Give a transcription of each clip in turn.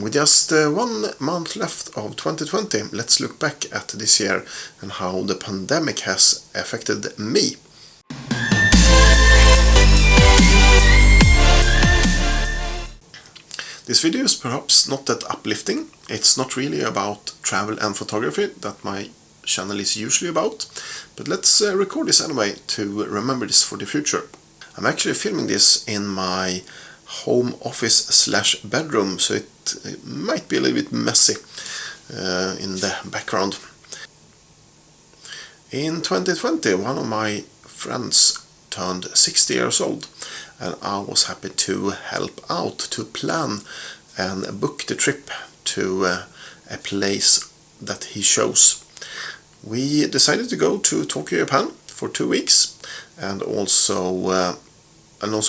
With just 1 month left of 2020, let's look back at this year and how the pandemic has affected me. This video is perhaps not that uplifting. It's not really about travel and photography that my channel is usually about, but let's record this anyway to remember this for the future. I'm actually filming this in my home office / bedroom, so it might be a little bit messy in the background. In 2020, one of my friends turned 60 years old, and I was happy to help out to plan and book the trip to a place that he chose. We decided to go to Tokyo, Japan for 2 weeks, and also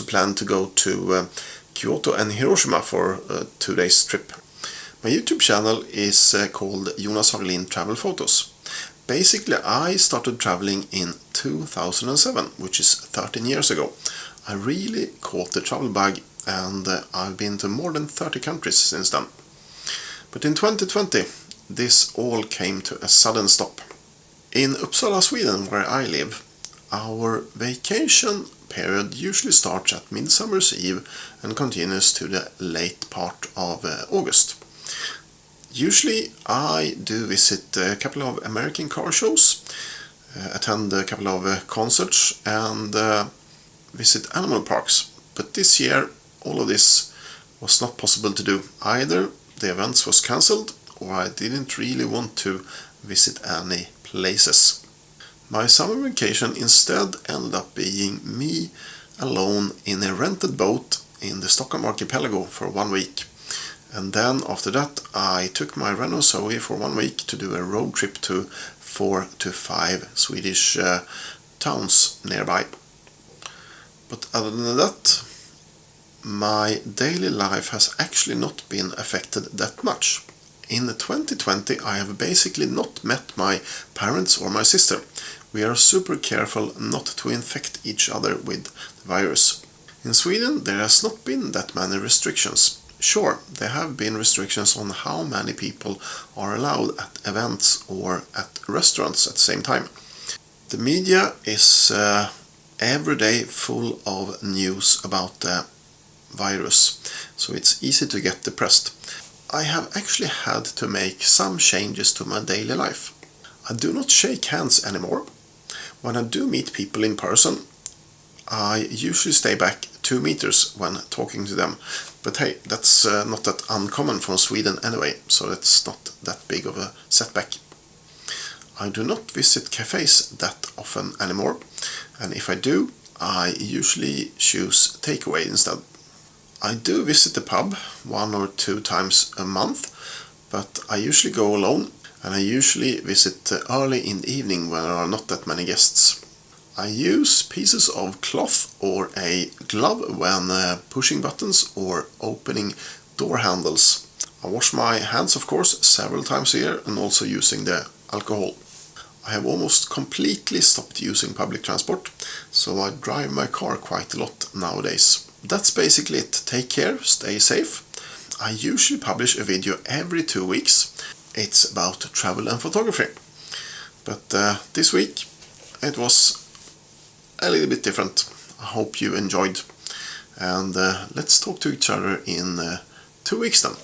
planned to go to Kyoto and Hiroshima for a 2 days trip. My YouTube channel is called Jonas Hagelin Travel Photos. Basically, I started traveling in 2007, which is 13 years ago. I really caught the travel bug, and I've been to more than 30 countries since then. But in 2020, this all came to a sudden stop. In Uppsala, Sweden, where I live, our vacation period usually starts at Midsummer's Eve and continues to the late part of August. Usually I do visit a couple of American car shows, attend a couple of concerts, and visit animal parks. But this year all of this was not possible to do. Either the events was cancelled, or I didn't really want to visit any places. My summer vacation instead ended up being me alone in a rented boat in the Stockholm archipelago for 1 week. And then after that I took my Renault Zoe for 1 week to do a road trip to 4 to 5 Swedish towns nearby. But other than that, my daily life has actually not been affected that much. In 2020 I have basically not met my parents or my sister. We are super careful not to infect each other with the virus. In Sweden there has not been that many restrictions. Sure, there have been restrictions on how many people are allowed at events or at restaurants at the same time. The media is every day full of news about the virus, so it's easy to get depressed. I have actually had to make some changes to my daily life. I do not shake hands anymore. When I do meet people in person, I usually stay back 2 meters when talking to them. But hey, that's not that uncommon from Sweden anyway, so it's not that big of a setback. I do not visit cafes that often anymore, and if I do, I usually choose takeaway instead. I do visit the pub 1 or 2 times a month, but I usually go alone, and I usually visit early in the evening when there are not that many guests. I use pieces of cloth or a glove when pushing buttons or opening door handles. I wash my hands, of course, several times a year, and also using the alcohol. I have almost completely stopped using public transport, so I drive my car quite a lot nowadays. That's basically it. Take care, stay safe. I usually publish a video every 2 weeks. It's about travel and photography. But this week it was a little bit different. I hope you enjoyed. And let's talk to each other in 2 weeks then.